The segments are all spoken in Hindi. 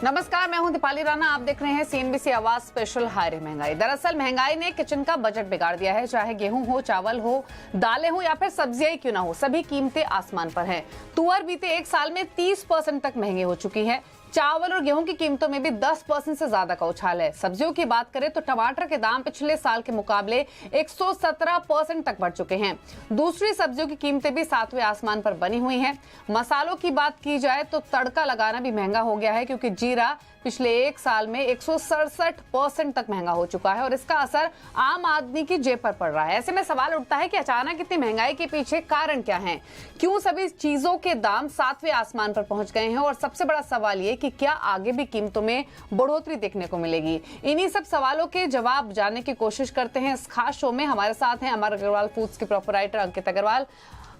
नमस्कार, मैं हूं दीपाली राणा। आप देख रहे हैं सीएनबीसी आवाज स्पेशल हाय महंगाई। दरअसल महंगाई ने किचन का बजट बिगाड़ दिया है। चाहे गेहूं हो, चावल हो, दालें हो या फिर सब्जियां ही क्यों ना हो, सभी कीमतें आसमान पर हैं। तुअर बीते एक साल में 30% तक महंगी हो चुकी है। चावल और गेहूं की कीमतों में भी 10% से ज्यादा का उछाल है। सब्जियों की बात करें तो टमाटर के दाम पिछले साल के मुकाबले 117% तक बढ़ चुके हैं। दूसरी सब्जियों की कीमतें भी सातवें आसमान पर बनी हुई हैं। मसालों की बात की जाए तो तड़का लगाना भी महंगा हो गया है, क्योंकि जीरा पिछले एक साल में 167% तक महंगा हो चुका है और इसका असर आम आदमी की जेब पर पड़ रहा है। ऐसे में सवाल उठता है कि अचानक इतनी महंगाई के पीछे कारण क्या है, क्यों सभी चीजों के दाम सातवें आसमान पर पहुंच गए हैं और सबसे बड़ा सवाल ये कि क्या आगे भी कीमतों में बढ़ोतरी देखने को मिलेगी। इन्हीं सब सवालों के जवाब जानने की कोशिश करते हैं इस खास शो में। हमारे साथ हैं अमर अग्रवाल फूड्स के प्रोपराइटर अंकित अग्रवाल,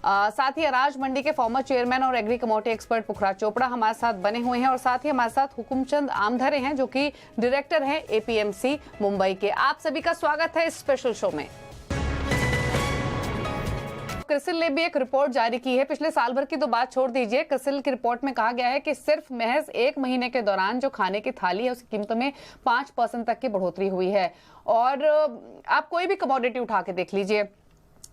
साथ ही अनाज मंडी के फॉर्मर चेयरमैन और एग्री कमोडिटी एक्सपर्ट पुखराज चोपड़ा हमारे साथ बने हुए हैं, और साथ ही हमारे साथ हुकुमचंद आमधरे हैं जो कि डायरेक्टर हैं एपीएमसी मुंबई के। आप सभी का स्वागत है इस स्पेशल शो में। क्रिसिल ने भी एक रिपोर्ट जारी की है। पिछले साल भर की तो बात छोड़ दीजिए, क्रिसिल की रिपोर्ट में कहा गया है कि सिर्फ महज एक महीने के दौरान जो खाने की थाली है उसकी कीमतों में 5% तक की बढ़ोतरी हुई है। और आप कोई भी कमोडिटी उठा के देख लीजिए,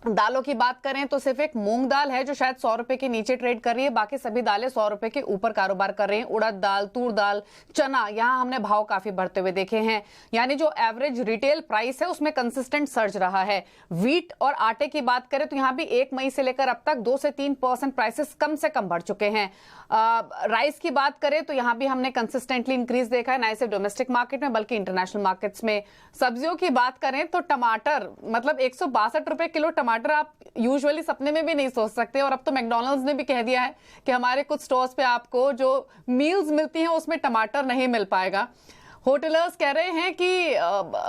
दालों की बात करें तो सिर्फ एक मूंग दाल है जो शायद 100 रुपए के नीचे ट्रेड कर रही है, बाकी सभी दालें 100 रुपए के ऊपर कारोबार कर रही हैं। उड़द दाल, तूर दाल, चना, यहाँ हमने भाव काफी बढ़ते हुए देखे हैं। यानी जो एवरेज रिटेल प्राइस है उसमें कंसिस्टेंट सर्ज रहा है। व्हीट और आटे की बात करें तो यहाँ भी 1 मई से लेकर अब तक 2 से 3% प्राइसेस कम से कम बढ़ चुके हैं। राइस की बात करें तो यहाँ भी हमने कंसिस्टेंटली इंक्रीज देखा है, ना सिर्फ डोमेस्टिक मार्केट में बल्कि इंटरनेशनल मार्केट्स में। सब्जियों की बात करें तो टमाटर, मतलब 162 रुपए किलो टमाटर आप यूजुअली सपने में भी नहीं सोच सकते। और अब तो मैकडॉनल्ड्स ने भी कह दिया है कि हमारे कुछ स्टोर्स पे आपको जो मील्स मिलती हैं उसमें टमाटर नहीं मिल पाएगा। होटलर्स कह रहे हैं कि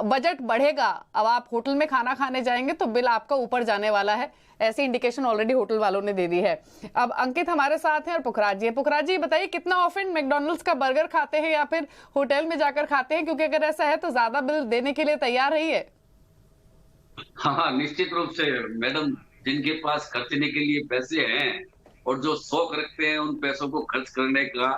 बजट बढ़ेगा, अब आप होटल में खाना खाने जाएंगे तो बिल आपका ऊपर जाने वाला है। ऐसी इंडिकेशन ऑलरेडी होटल वालों ने दे दी है। अब अंकित हमारे साथ हैं और पुखराज जी। पुखराज जी बताइए, कितना ऑफन मैकडॉनल्ड्स का बर्गर खाते हैं या फिर होटल में जाकर खाते हैं, क्योंकि अगर ऐसा है तो ज्यादा बिल देने के लिए तैयार रही है। हाँ, निश्चित रूप से मैडम, जिनके पास खर्चने के लिए पैसे हैं और जो शौक रखते हैं उन पैसों को खर्च करने का,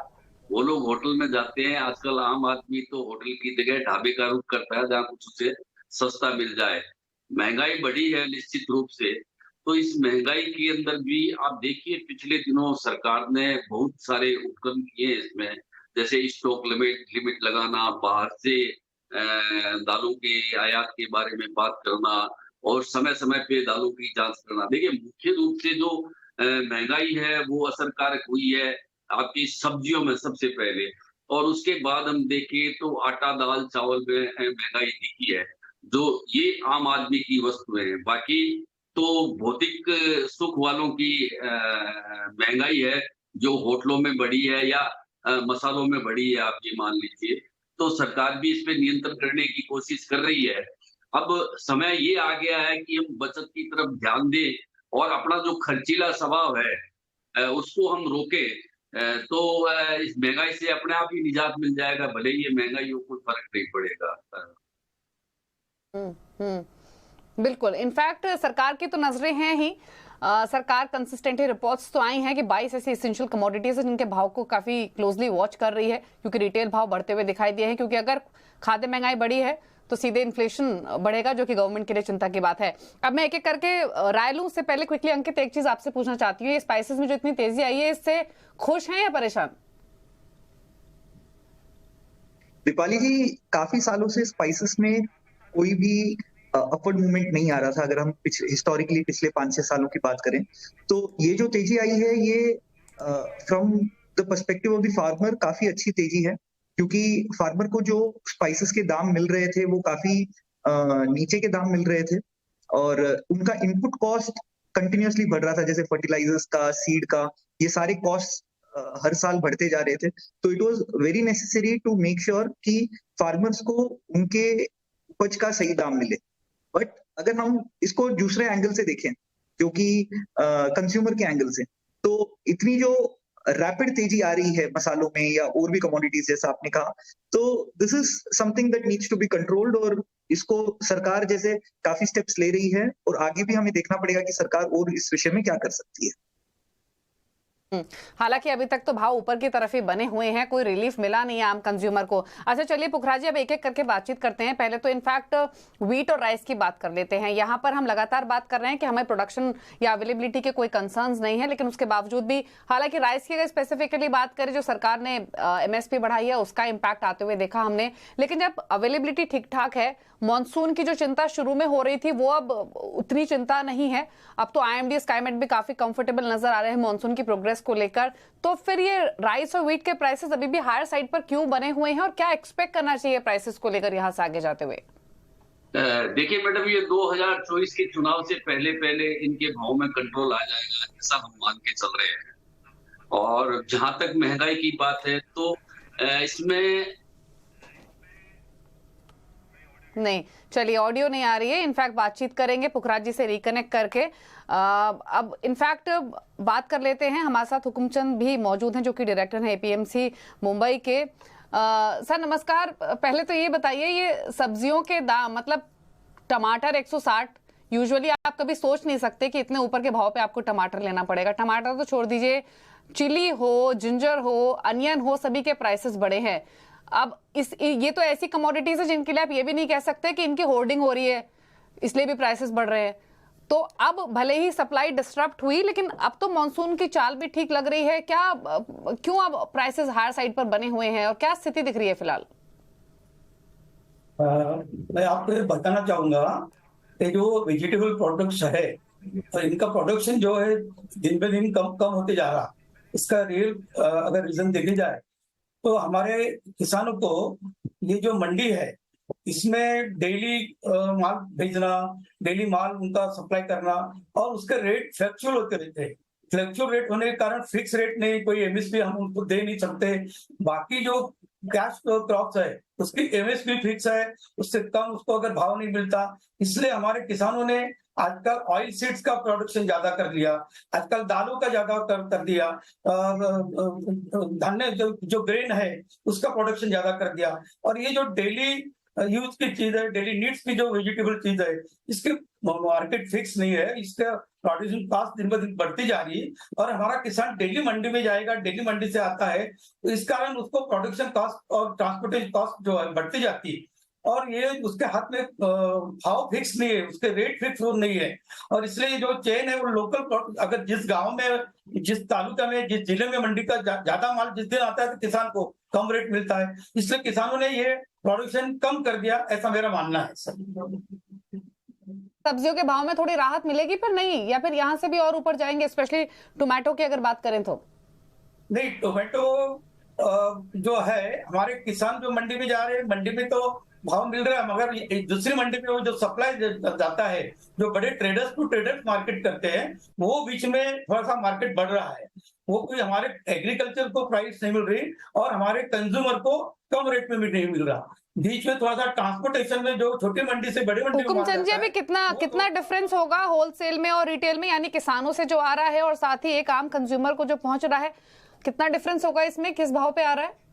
वो लोग होटल में जाते हैं। आजकल आम आदमी तो होटल की जगह ढाबे का रुख करता है जहाँ कुछ उसे सस्ता मिल जाए। महंगाई बढ़ी है निश्चित रूप से। तो इस महंगाई के अंदर भी आप देखिए, पिछले दिनों सरकार ने बहुत सारे उपक्रम किए इसमें, जैसे स्टॉक लिमिट लिमिट लगाना, बाहर से दालों के आयात के बारे में बात करना और समय-समय पे दालों की जाँच करना। देखिए, मुख्य रूप से जो महँगाई है वो असरकारक हुई है आपकी सब्जियों में सबसे पहले, और उसके बाद हम देखें तो आटा, दाल, चावल में महँगाई दिखी है, जो ये आम आदमी की वस्तुएँ हैं। बाकी तो भौतिक सुख वालों की महँगाई है, जो होटलों में बढ़ी है या मसालों में बढ़ी है, आप ये मान लीजिए। तो सरकार भी इस पे नियंत्रण करने की कोशिश कर रही है। अब समय ये आ गया है कि हम बचत की तरफ ध्यान दें और अपना जो खर्चीला स्वभाव है उसको हम रोकें। तो इस महँगाई से अपने आप ही निजात मिल जाएगा, भले ही ये महँगाई हो, कोई फ़र्क नहीं पड़ेगा। बिल्कुल। इनफैक्ट सरकार की तो नजरें हैं ही। सरकार कंसिस्टेंटली रिपोर्ट्स तो आई हैं कि 22 ऐसी एसेंशियल कमोडिटीज हैं जिनके भाव को काफी क्लोजली वॉच कर रही है, क्योंकि रिटेल भाव बढ़ते हुए दिखाई दिए हैं। क्योंकि अगर खाद्य महंगाई बढ़ी है तो सीधे इन्फ्लेशन बढ़ेगा, जो कि गवर्नमेंट के लिए चिंता की बात है। अब मैं एक एक करके राय लूं, उससे पहले क्विकली अंकित एक चीज आपसे पूछना चाहती हूँ, ये स्पाइसेस में जो इतनी तेजी आई है इससे खुश हैं या परेशान? दीपाली जी, काफी सालों से स्पाइसेस में कोई भी अपवर्ड मूवमेंट नहीं आ रहा था। अगर हम हिस्टोरिकली पिछले 5-6 सालों की बात करें तो ये जो तेजी आई है ये from the perspective of the farmer काफी अच्छी तेजी है, क्योंकि फार्मर को जो स्पाइसेस के दाम मिल रहे थे वो काफी नीचे के दाम मिल रहे थे और उनका इनपुट कॉस्ट कंटिन्यूअसली बढ़ रहा था, जैसे फर्टिलाइजर्स का, सीड का, ये सारे कॉस्ट हर साल बढ़ते जा रहे थे। तो it was very necessary to make sure कि फार्मर्स को उनके उपज का सही दाम मिले। बट अगर हम इसको दूसरे एंगल से देखें, जो कि कंज्यूमर के एंगल से, तो इतनी जो रैपिड तेजी आ रही है मसालों में या और भी कमोडिटीज जैसा आपने कहा, तो this is something that needs to be controlled, और इसको सरकार जैसे काफी स्टेप्स ले रही है और आगे भी हमें देखना पड़ेगा कि सरकार और इस विषय में क्या कर सकती है। हालांकि अभी तक तो भाव ऊपर की तरफ ही बने हुए हैं, कोई रिलीफ मिला नहीं है आम कंज्यूमर को। अच्छा चलिए पुखराज जी, अब एक एक करके बातचीत करते हैं। पहले तो इनफैक्ट व्हीट और राइस की बात कर लेते हैं। यहाँ पर हम लगातार बात कर रहे हैं कि हमें प्रोडक्शन या अवेलेबिलिटी के कोई कंसर्न्स नहीं है, लेकिन उसके बावजूद भी, हालांकि राइस की अगर स्पेसिफिकली बात करें, जो सरकार ने MSP बढ़ाई है उसका इम्पैक्ट आते हुए देखा हमने, लेकिन जब अवेलेबिलिटी ठीक ठाक है, मॉनसून की जो चिंता शुरू में हो रही थी वो अब उतनी चिंता नहीं है। अब तो IMD स्काईमेट भी काफी कंफर्टेबल नजर आ रहे हैं मॉनसून की प्रोग्रेस को लेकर। तो फिर ये राइस और व्हीट के प्राइसेस अभी भी हायर साइड पर क्यों बने हुए हैं और क्या एक्सपेक्ट करना चाहिए प्राइसेस को लेकर यहाँ से आगे जाते हुए? देखिए मैडम, ये 2024 के चुनाव से पहले पहले इनके भाव में कंट्रोल आ जाएगा, ऐसा हम मान के चल रहे हैं। और जहां तक महंगाई की बात है तो इसमें नहीं, चलिए ऑडियो नहीं आ रही है, इनफैक्ट बातचीत करेंगे पुखराज जी से रिकनेक्ट करके। अब इनफैक्ट बात कर लेते हैं, हमारे साथ हुकुमचंद भी मौजूद हैं जो कि डायरेक्टर हैं APMC मुंबई के। सर नमस्कार, पहले तो ये बताइए, ये सब्जियों के दाम, मतलब टमाटर 160, यूजुअली आप कभी सोच नहीं सकते कि इतने ऊपर के भाव पे आपको टमाटर लेना पड़ेगा। टमाटर तो छोड़ दीजिए, चिली हो, जिंजर हो, अनियन हो, सभी के प्राइसेस बढ़े हैं। अब ये तो ऐसी कमोडिटीज है जिनके लिए आप ये भी नहीं कह सकते कि इनकी होर्डिंग हो रही है इसलिए भी प्राइसेस बढ़ रहे हैं। तो अब भले ही सप्लाई डिस्टरप्ट हुई, लेकिन अब तो मॉनसून की चाल भी ठीक लग रही है। क्यों अब प्राइसेस हायर साइड पर बने हुए हैं और क्या स्थिति दिख रही है फिलहाल? मैं आपको बताना चाहूंगा कि जो वेजिटेबल प्रोडक्ट्स है, इनका प्रोडक्शन जो है दिन पे दिन कम कम होते जा रहा। इसका रियल अगर रीजन देखे जाए तो हमारे किसानों को ये जो मंडी है इसमें डेली माल भेजना, डेली माल उनका सप्लाई करना, और उसके रेट फ्लक्चुअल होते रहते हैं। फ्लक्चुअल रेट होने के कारण फिक्स रेट नहीं, कोई MSP हम उनको दे नहीं सकते। बाकी जो कैश क्रॉप्स है उसकी MSP फिक्स है, उससे कम उसको अगर भाव नहीं मिलता। इसलिए हमारे किसानों ने आजकल ऑयल सीड्स का प्रोडक्शन ज्यादा कर लिया, आजकल दालों का ज्यादा कर दिया, धान्य जो ग्रेन है उसका प्रोडक्शन ज्यादा कर दिया। और ये जो डेली यूज की चीज है, डेली नीड्स की जो वेजिटेबल चीज है, इसके मार्केट फिक्स नहीं है, इसका प्रोड्यूसिंग कॉस्ट दिन ब दिन बढ़ती जा रही है। और हमारा किसान डेली मंडी में जाएगा, डेली मंडी से आता है, तो इस कारण उसको प्रोडक्शन कॉस्ट और ट्रांसपोर्टेशन कॉस्ट जो है बढ़ती जाती है। और ये उसके हाथ में भाव फिक्स नहीं है, उसके रेट फिक्स नहीं है। और इसलिए जो चेन है वो लोकल, अगर जिस गांव में, जिस तालुका में, जिस जिले में मंडी का ज्यादा माल जिस दिन आता है तो किसान को कम रेट मिलता है। इसलिए किसानों ने ये प्रोडक्शन कम कर दिया, ऐसा मेरा मानना है सर। सब्जियों के भाव में थोड़ी राहत मिलेगी फिर नहीं, या फिर यहाँ से भी और ऊपर जाएंगे? स्पेशली टोमेटो की अगर बात करें तो नहीं, टोमेटो जो है हमारे किसान जो मंडी में जा रहे हैं, मंडी में तो भाव मिल रहा है, मगर दूसरी मंडी में वो जो सप्लाई जाता है, जो बड़े ट्रेडर्स टू ट्रेडर्स मार्केट करते हैं, वो बीच में थोड़ा सा मार्केट बढ़ रहा है। वो कोई हमारे एग्रीकल्चर को प्राइस नहीं मिल रही और हमारे कंज्यूमर को कम रेट में भी नहीं मिल रहा। बीच में थोड़ा सा ट्रांसपोर्टेशन में जो छोटी मंडी से बड़ी मंडी में हुकुमचंद जी, अभी कितना डिफरेंस होगा होलसेल में और रिटेल में, यानी किसानों से जो आ रहा है और साथ ही एक आम कंज्यूमर को जो पहुंच रहा है, कितना डिफरेंस होगा इसमें? किस भाव पे आ रहा है?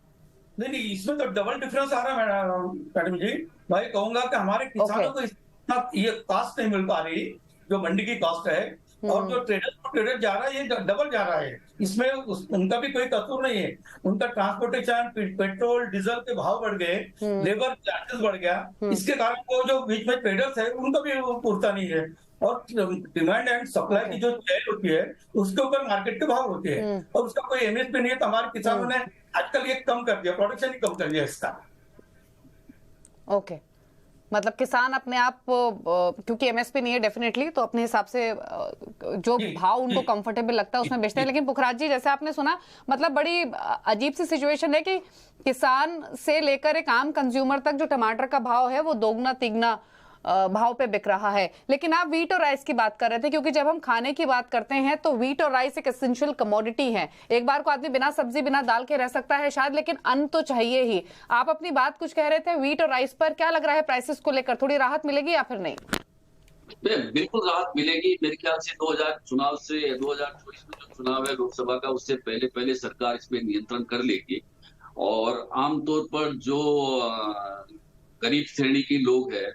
नहीं, इसमें तो डबल डिफरेंस आ रहा है मैडम जी। मैं कहूंगा कि हमारे किसानों को इतना ये कॉस्ट नहीं मिल पा रही जो मंडी की कॉस्ट है, और जो ट्रेडर जा रहा है ये डबल जा रहा है। इसमें उनका भी कोई कसूर नहीं है। उनका ट्रांसपोर्टेशन, पेट्रोल डीजल के भाव बढ़ गए, लेबर चार्जेस बढ़ गया, इसके कारण वो जो बीच में ट्रेडर्स है उनका भी पूरता नहीं है। और डिमांड एंड सप्लाई की जो चेन होती है उसके ऊपर मार्केट के भाव होते हैं, और उसका कोई MSP नहीं है। तो हमारे किसानों ने आजकल ये कम कर दिया, प्रोडक्शन ही कम कर दिया इसका। ओके, मतलब किसान अपने आप, क्योंकि MSP नहीं है डेफिनेटली, तो अपने हिसाब से जो भाव उनको कंफर्टेबल लगता है उसमें बेचते हैं। लेकिन पुखराज जी, जैसे आपने सुना, मतलब बड़ी अजीब सी सिचुएशन है कि किसान से लेकर एक आम कंज्यूमर तक जो टमाटर का भाव है वो दोगुना तिगुना भाव पे बिक रहा है। लेकिन आप व्हीट और राइस की बात कर रहे थे, क्योंकि जब हम खाने की बात करते हैं तो व्हीट और राइस एक एसेंशियल कमोडिटी है। एक बार को आदमी बिना सब्जी बिना दाल के रह सकता है शायद, लेकिन अन्न तो चाहिए ही। आप अपनी बात कुछ कह रहे थे व्हीट और राइस पर, क्या लग रहा है प्राइसेस को लेकर थोड़ी राहत मिलेगी या फिर नहीं? बिल्कुल राहत मिलेगी। मेरे ख्याल से 2024 में जो चुनाव है लोकसभा का, उससे पहले पहले सरकार इसमें नियंत्रण कर लेगी। और आमतौर पर जो गरीब श्रेणी के लोग हैं,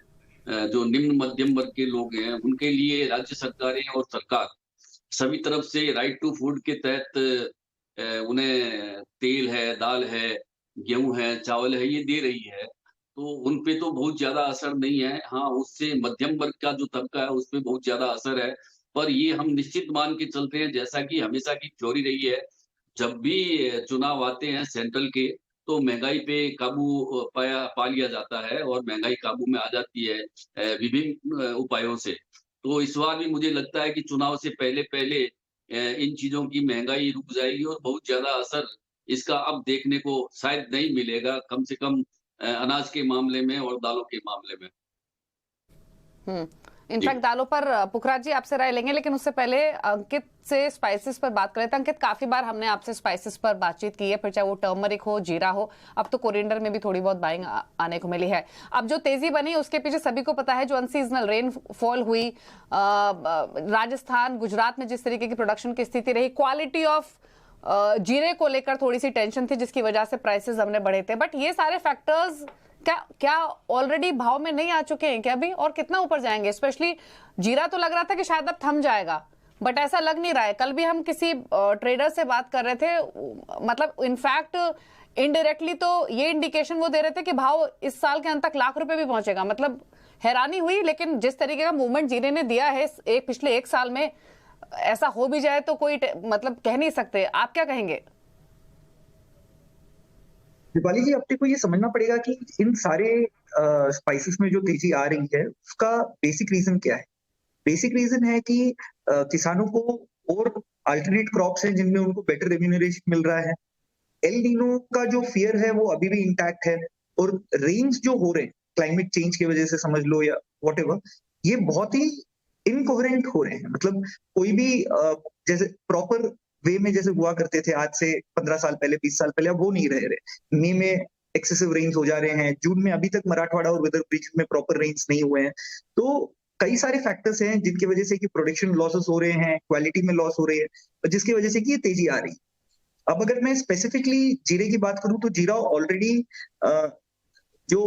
जो निम्न मध्यम वर्ग के लोग हैं, उनके लिए राज्य सरकारें और सरकार सभी तरफ से राइट टू फूड के तहत उन्हें तेल है, दाल है, गेहूँ है, चावल है, ये दे रही है। तो उन पे तो बहुत ज़्यादा असर नहीं है। हाँ, उससे मध्यम वर्ग का जो तबका है, उस पे बहुत ज़्यादा असर है। पर ये हम निश्चित मान के चलते हैं, जैसा कि हमेशा की थ्योरी रही है, जब भी चुनाव आते हैं सेंट्रल के, तो महँगाई पे काबू पा लिया जाता है और महँगाई काबू में आ जाती है विभिन्न उपायों से। तो इस बार भी मुझे लगता है कि चुनाव से पहले-पहले इन चीज़ों की महँगाई रुक जाएगी और बहुत ज़्यादा असर इसका अब देखने को शायद नहीं मिलेगा, कम से कम अनाज के मामले में और दालों के मामले में। इनफैक्ट दालों पर पुखराज जी आपसे राय लेंगे, लेकिन उससे पहले अंकित से स्पाइसेस पर बात करें। तो अंकित, काफी बार हमने आपसे स्पाइसेस पर बातचीत की है, फिर चाहे वो टर्मरिक हो, जीरा हो, अब तो कोरिएंडर में भी थोड़ी बहुत बाइंग आने को मिली है। अब जो तेजी बनी उसके पीछे सभी को पता है, जो अनसीजनल रेनफॉल हुई, राजस्थान, गुजरात में जिस तरीके की प्रोडक्शन की स्थिति रही, क्वालिटी ऑफ जीरे को लेकर थोड़ी सी टेंशन थी जिसकी वजह से प्राइसेस हमने बढ़े थे। बट ये सारे फैक्टर्स क्या ऑलरेडी भाव में नहीं आ चुके हैं क्या अभी, और कितना ऊपर जाएंगे? स्पेशली जीरा तो लग रहा था कि शायद अब थम जाएगा, बट ऐसा लग नहीं रहा है। कल भी हम किसी ट्रेडर से बात कर रहे थे, मतलब इनफैक्ट इनडायरेक्टली तो ये इंडिकेशन वो दे रहे थे कि भाव इस साल के अंत तक लाख रुपए भी पहुंचेगा। मतलब हैरानी हुई, लेकिन जिस तरीके का मूवमेंट जीरे ने दिया है पिछले 1 साल में, ऐसा हो भी जाए तो कोई मतलब कह नहीं सकते। आप क्या कहेंगे? दीपाली जी, अपने को ये समझना पड़ेगा कि इन सारे स्पाइसेस में जो तेजी आ रही है उसका बेसिक रीजन क्या है। बेसिक रीजन है कि किसानों को और अल्टरनेट क्रॉप्स हैं जिनमें उनको बेटर रेम्यूनरेशन मिल रहा है। एल नीनो का जो फियर है वो अभी भी इंटैक्ट है, और रेंज जो हो रहे हैं क्लाइमेट चेंज की वजह से समझ लो या व्हाटएवर, ये बहुत ही इनकोहेरेंट हो रहे हैं। मतलब कोई भी जैसे प्रॉपर वे में जैसे हुआ करते थे आज से 15 साल पहले, 20 साल पहले, अब वो नहीं रहे। मई में एक्सेसिव रेन्स हो जा रहे हैं, जून में अभी तक मराठवाड़ा और विदर्भ रीजन में प्रॉपर रेन्स नहीं हुए हैं। तो कई सारे फैक्टर्स हैं जिनकी वजह से कि प्रोडक्शन लॉसेस हो रहे हैं, क्वालिटी में लॉस हो रही है, जिसकी वजह से कि ये तेजी आ रही है। अब अगर मैं स्पेसिफिकली जीरे की बात करूं तो जीरा ऑलरेडी जो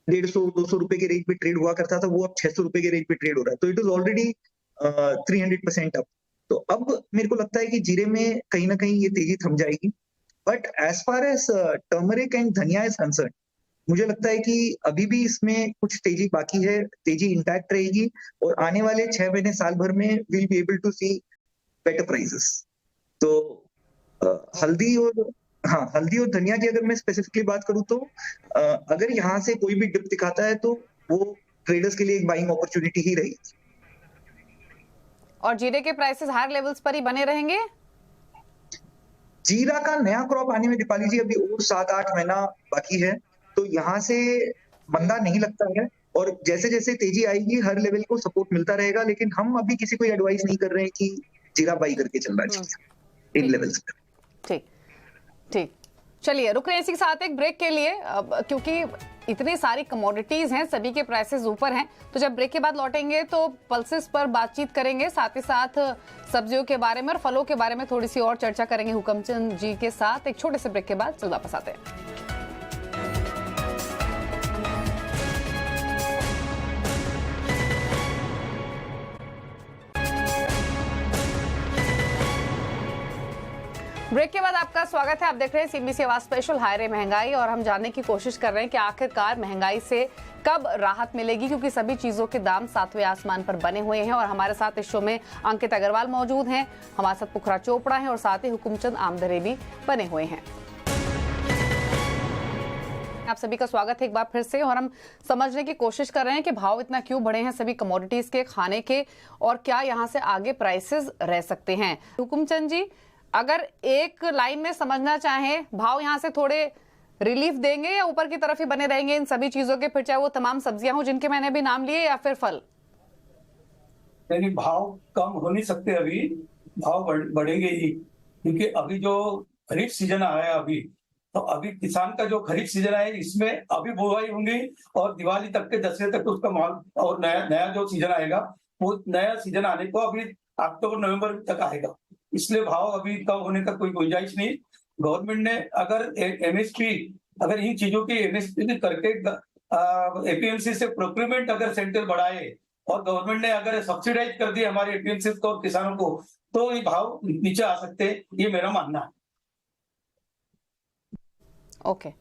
150-200 रुपए के रेट पे ट्रेड हुआ करता था, वो अब 600 रुपए के रेट पे ट्रेड हो रहा है। तो इट इज ऑलरेडी 300% अप। तो अब मेरे को लगता है कि जीरे में कहीं ना कहीं ये तेजी थम जाएगी। But as far as turmeric and dhania is concern, मुझे लगता है कि अभी भी इसमें कुछ तेजी बाकी है, तेजी इंटैक्ट रहेगी, और आने वाले 6 महीने, साल भर में will be able to see better prices. तो हल्दी और धनिया की अगर मैं स्पेसिफिकली बात करूं तो अगर यहाँ से कोई भी डिप दिखाता है तो वो ट्रेडर्स के लिए एक बाइंग अपॉर्चुनिटी ही रहेगी। और जीरे के प्राइसेस हायर लेवल्स पर ही बने रहेंगे? जीरा का नया क्रॉप आने में दीपाली जी अभी और 7-8 महीना बाकी है, तो यहाँ से मंदा नहीं लगता है, और जैसे जैसे तेजी आएगी हर लेवल को सपोर्ट मिलता रहेगा। लेकिन हम अभी किसी को एडवाइस नहीं कर रहे हैं कि जीरा बाई करके चलना चाहिए इन लेवल्स पर। ठीक ठीक, चलिए रुक रहे हैं इसी के साथ एक ब्रेक के लिए, क्योंकि इतनी सारी कमोडिटीज हैं, सभी के प्राइसेस ऊपर हैं। तो जब ब्रेक के बाद लौटेंगे तो पल्सेस पर बातचीत करेंगे, साथ ही साथ सब्जियों के बारे में और फलों के बारे में थोड़ी सी और चर्चा करेंगे हुकमचंद जी के साथ। एक छोटे से ब्रेक के बाद चल वापस आते हैं। ब्रेक के बाद आपका स्वागत है। आप देख रहे हैं सीबीसी आवाज स्पेशल हाय रे महंगाई, और हम जानने की कोशिश कर रहे हैं कि आखिरकार महंगाई से कब राहत मिलेगी, क्योंकि सभी चीजों के दाम 7वें आसमान पर बने हुए हैं। और हमारे साथ इस शो में अंकित अग्रवाल मौजूद हैं, हमारे साथ पुखराज चोपड़ा हैं, और साथ ही हुकुमचंद आमदरे भी बने हुए हैं। आप सभी का स्वागत है एक बार फिर से, और हम समझने की कोशिश कर रहे हैं कि भाव इतना क्यों बढ़े हैं सभी कमोडिटीज के, खाने के, और क्या यहाँ से आगे प्राइसेस रह सकते हैं। हुकुमचंद जी, अगर एक लाइन में समझना चाहें, भाव यहाँ से थोड़े रिलीफ देंगे या ऊपर की तरफ ही बने रहेंगे इन सभी चीजों के, फिर चाहे वो तमाम सब्जियां हो जिनके मैंने अभी नाम लिए, या फिर फल? यानी भाव कम हो नहीं सकते, अभी भाव बढ़ेंगे ही, क्योंकि अभी जो खरीफ सीजन आया है अभी, तो अभी किसान का जो खरीफ सीजन है इसमें अभी बुवाई होंगी, और दिवाली तक के दशहरे तक उसका माल, और नया जो सीजन आएगा वो नया सीजन आने को अभी अक्टूबर-नवंबर तक आएगा। इसलिए भाव अभी कम होने का कोई गुंजाइश नहीं। गवर्नमेंट ने अगर एमएसपी, अगर इन चीजों की एमएसपी करके एपीएमसी से प्रोक्योरमेंट अगर सेंटर बढ़ाए और गवर्नमेंट ने अगर सब्सिडाइज कर दिए हमारे एपीएमसी को और किसानों को, तो ये भाव नीचे आ सकते हैं, ये मेरा मानना है। ओके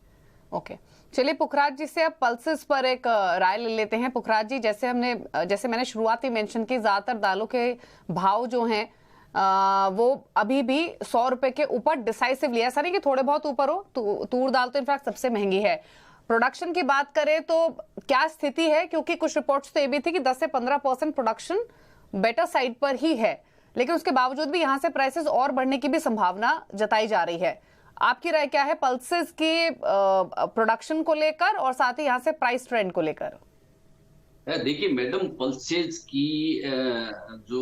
ओके, चलिए पुखराज जी से अब पल्सेस पर एक राय ले लेते हैं। पुखराज जी, जैसे मैंने शुरुआत में मेंशन की, ज्यादातर दालों के भाव जो हैं वो अभी भी 100 रुपए के ऊपर डिसाइसिवली, ऐसा नहीं कि थोड़े बहुत ऊपर हो, तूर दाल तो इनफैक्ट सबसे महंगी है। प्रोडक्शन की बात करें तो क्या स्थिति है, क्योंकि कुछ रिपोर्ट्स तो ये भी थी कि 10 से 15% प्रोडक्शन बेटर साइड पर ही है, लेकिन उसके बावजूद भी यहाँ से प्राइसेस और बढ़ने की भी संभावना जताई जा रही है। आपकी राय क्या है पल्सेस की प्रोडक्शन को लेकर और साथ ही यहाँ से प्राइस ट्रेंड को लेकर? देखिए मैडम, पल्सेस की जो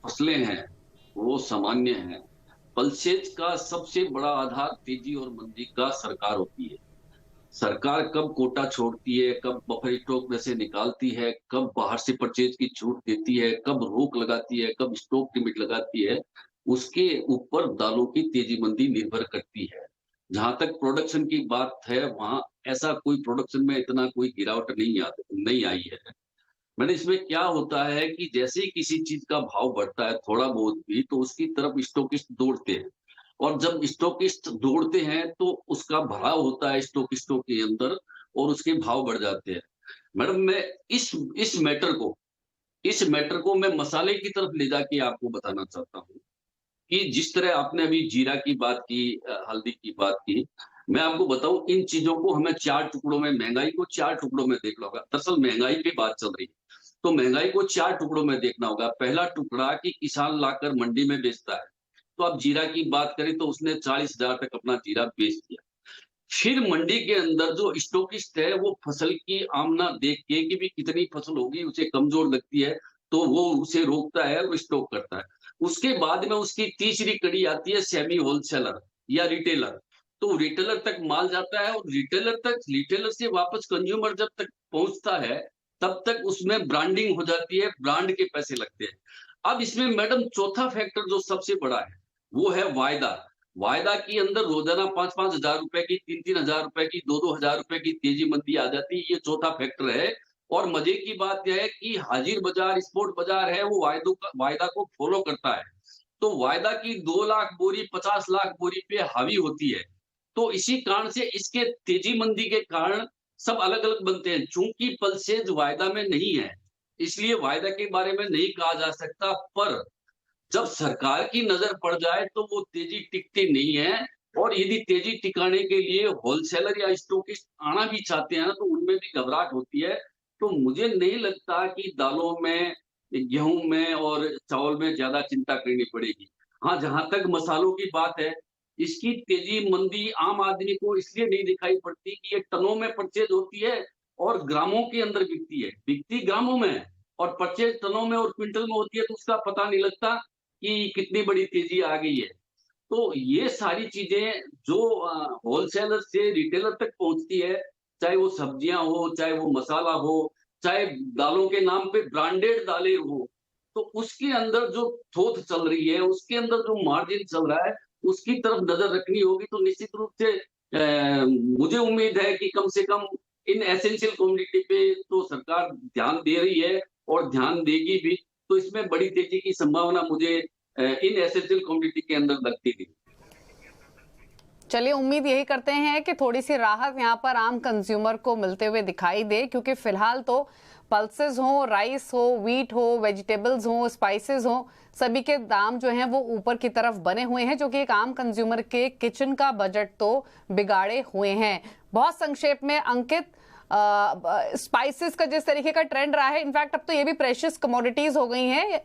फसलें हैं वो सामान्य हैं। पल्सेस का सबसे बड़ा आधार तेजी और मंदी का सरकार होती है। सरकार कब कोटा छोड़ती है, कब बफर स्टॉक में से निकालती है, कब बाहर से परचेज की छूट देती है, कब रोक लगाती है, कब स्टॉक लिमिट लगाती है, उसके ऊपर दालों की तेजी मंदी निर्भर करती है। जहां तक प्रोडक्शन की बात है, वहां ऐसा कोई प्रोडक्शन में इतना कोई गिरावट नहीं आई है। मैंने इसमें क्या होता है कि जैसे ही किसी चीज का भाव बढ़ता है थोड़ा बहुत भी, तो उसकी तरफ स्टॉकिस्ट दौड़ते हैं, और जब स्टॉकिस्ट दौड़ते हैं तो उसका भराव होता है स्टॉकिस्टों के अंदर और उसके भाव बढ़ जाते हैं। मैडम, मैं इस मैटर को मैं मसाले की तरफ ले जाके आपको बताना चाहता हूँ कि जिस तरह आपने अभी जीरा की बात की, हल्दी की बात की, मैं आपको बताऊं, इन चीजों को हमें 4 टुकड़ों में, महंगाई को 4 टुकड़ों में देखना होगा। दरअसल महंगाई पे बात चल रही है, तो महंगाई को 4 टुकड़ों में देखना होगा। पहला टुकड़ा कि किसान लाकर मंडी में बेचता है, तो अब जीरा की बात करें तो उसने 40,000 तक अपना जीरा बेच दिया। फिर मंडी के अंदर जो स्टॉकिस्ट है वो फसल की आमना देख के कि भी कितनी फसल होगी उसे कमजोर लगती है, तो वो उसे रोकता है और स्टॉक करता है। उसके बाद में उसकी तीसरी कड़ी आती है सेमी होलसेलर या रिटेलर। तो रिटेलर तक माल जाता है और रिटेलर से वापस कंज्यूमर जब तक पहुंचता है तब तक उसमें ब्रांडिंग हो जाती है, ब्रांड के पैसे लगते हैं। अब इसमें मैडम चौथा फैक्टर जो सबसे बड़ा है वो है वायदा के अंदर रोजाना 5-5 हजार रुपए की, 3-3 हजार रुपए की, 2-2 हजार रुपए की तेजी मंदी आ जाती है। ये चौथा फैक्टर है। और मजे की बात यह है कि हाजिर बाजार, स्पोर्ट बाजार है, वो वायदा को फॉलो करता है। तो वायदा की 2 लाख बोरी 50 लाख बोरी पे हावी होती है। तो इसी कारण से इसके तेजी मंदी के कारण सब अलग अलग बनते हैं। चूंकि पल्सेज वायदा में नहीं है, इसलिए वायदा के बारे में नहीं कहा जा सकता, पर जब सरकार की नजर पड़ जाए तो वो तेजी टिकती नहीं है। और यदि तेजी टिकाने के लिए होलसेलर या स्टॉकिस्ट आना भी चाहते हैं तो उनमें भी घबराहट होती है। तो मुझे नहीं लगता कि दालों में, गेहूं में और चावल में ज्यादा चिंता करनी पड़ेगी। हाँ, जहां तक मसालों की बात है, इसकी तेजी मंदी आम आदमी को इसलिए नहीं दिखाई पड़ती कि ये टनों में परचेज होती है और ग्रामों के अंदर बिकती ग्रामों में है, और परचेज टनों में और क्विंटल में होती है, तो उसका पता नहीं लगता कि कितनी बड़ी तेजी आ गई है। तो ये सारी चीजें जो होलसेलर से रिटेलर तक पहुंचती है, चाहे वो सब्जियां हो, चाहे वो मसाला हो, चाहे दालों के नाम पे ब्रांडेड दालें हो, तो उसके अंदर जो थोथ चल रही है, उसके अंदर जो मार्जिन चल रहा है, उसकी तरफ नजर रखनी होगी। तो निश्चित रूप से मुझे उम्मीद है कि कम से कम इन एसेंशियल कमोडिटी पे तो सरकार ध्यान दे रही है और ध्यान देगी भी। तो इसमें बड़ी तेजी की संभावना मुझे इन एसेंशियल कमोडिटी के अंदर लगती थी। चलिए, उम्मीद यही करते हैं कि थोड़ी सी राहत यहाँ पर आम कंज्यूमर को मिलते हुए दिखाई दे, क्योंकि फिलहाल तो पल्सेस हो, राइस हो, व्हीट हो, वेजिटेबल्स हो, स्पाइसेस हो, सभी के दाम जो हैं वो ऊपर की तरफ बने हुए हैं, जो कि एक आम कंज्यूमर के किचन का बजट तो बिगाड़े हुए हैं। बहुत संक्षेप में अंकित, स्पाइसेस का जिस तरीके का ट्रेंड रहा है, इनफैक्ट अब तो ये भी प्रेशियस कमोडिटीज हो गई हैं,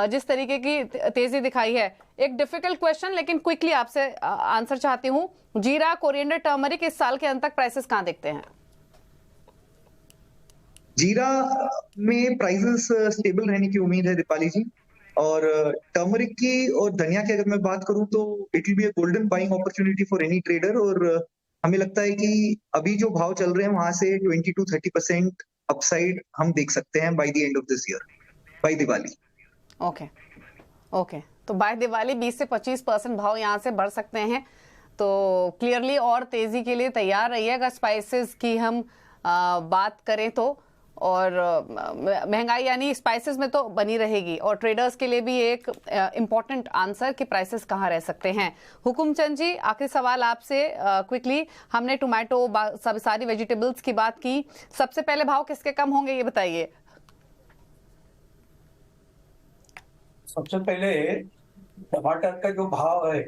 जिस तरीके की तेजी दिखाई है। एक डिफिकल्ट क्वेश्चन, लेकिन क्विकली आपसे आंसर चाहती हूँ। जीरा, कोरिएंडर, टर्मरिक इस साल के अंत तक प्राइसेस कहाँ देखते हैं? जीरा में प्राइसेस स्टेबल रहने की उम्मीद है दीपाली जी। और टर्मरिक की और धनिया की अगर मैं बात करूं तो it will be a golden buying opportunity for any trader. और हमें लगता है कि अभी जो भाव चल रहे हैं वहां से 20 to 30% अपसाइड हम देख सकते हैं by the end of this year, by Diwali. Okay, तो बाय दिवाली 20 से 25% भाव यहाँ से बढ़ सकते हैं। तो क्लियरली और तेजी के लिए तैयार रहिएगा स्पाइसेस की हम बात करें तो। और महंगाई यानी स्पाइसेस में तो बनी रहेगी, और ट्रेडर्स के लिए भी एक इम्पॉर्टेंट आंसर कि प्राइसेस कहाँ रह सकते हैं। हुकुमचंद जी, आखिरी सवाल आपसे क्विकली, हमने टोमेटो सब सारी वेजिटेबल्स की बात की, सबसे पहले भाव किसके कम होंगे ये बताइए। सबसे पहले टमाटर का जो भाव है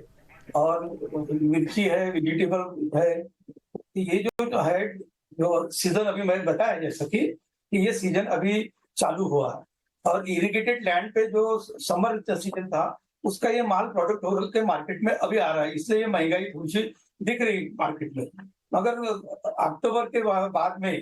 और मिर्ची है, वेजिटेबल है, ये जो है जो सीजन अभी मैंने बताया जैसा कि ये सीजन अभी चालू हुआ और इरिगेटेड लैंड पे जो समर सीजन था उसका ये माल प्रोडक्ट हो के मार्केट में अभी आ रहा है, इसलिए ये महंगाई थोड़ी सी दिख रही मार्केट में। मगर अक्टूबर के बाद में,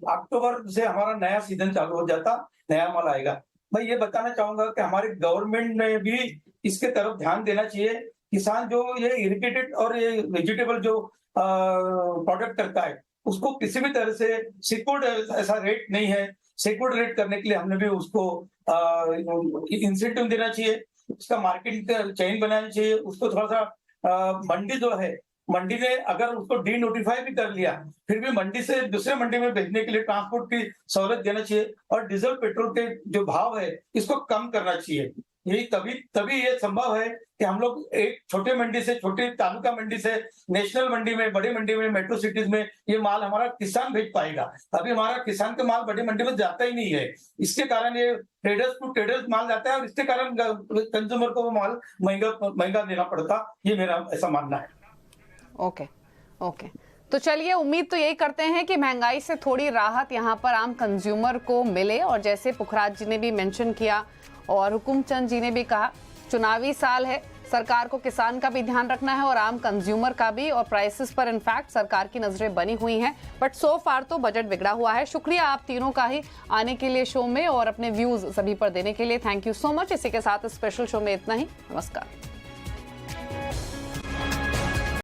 अक्टूबर से हमारा नया सीजन चालू हो जाता, नया माल आएगा। मैं ये बताना चाहूंगा कि हमारे गवर्नमेंट ने भी इसके तरफ ध्यान देना चाहिए। किसान जो ये इरिगेटेड और ये वेजिटेबल जो प्रोडक्ट करता है उसको किसी भी तरह से सिक्योर्ड ऐसा रेट नहीं है, सिक्योर्ड रेट करने के लिए हमने भी उसको इंसेंटिव देना चाहिए, उसका मार्केटिंग का चेन बनाना चाहिए, उसको थोड़ा सा मंडी जो है, मंडी ने अगर उसको डी नोटिफाई भी कर लिया फिर भी मंडी से दूसरे मंडी में भेजने के लिए ट्रांसपोर्ट की सहूलत देना चाहिए और डीजल पेट्रोल के जो भाव है इसको कम करना चाहिए। यही तभी ये संभव है कि हम लोग एक छोटे मंडी से, छोटे तालुका मंडी से नेशनल मंडी में, बड़ी मंडी में, मेट्रो सिटीज में ये माल हमारा किसान भेज पाएगा। अभी हमारा किसान का माल बड़ी मंडी में जाता ही नहीं है, इसके कारण ये ट्रेडर्स टू ट्रेडर्स माल जाता है और इसके कारण कंज्यूमर को वो माल महंगा देना पड़ता, ये मेरा ऐसा मानना है। ओके, तो चलिए उम्मीद तो यही करते हैं कि महंगाई से थोड़ी राहत यहाँ पर आम कंज्यूमर को मिले, और जैसे पुखराज जी ने भी मेंशन किया और हुकुमचंद जी ने भी कहा, चुनावी साल है, सरकार को किसान का भी ध्यान रखना है और आम कंज्यूमर का भी, और प्राइसेस पर इनफैक्ट सरकार की नजरें बनी हुई हैं, बट सो फार तो बजट बिगड़ा हुआ है। शुक्रिया आप तीनों का ही आने के लिए शो में और अपने व्यूज सभी पर देने के लिए, थैंक यू सो मच। इसी के साथ स्पेशल शो में इतना ही, नमस्कार।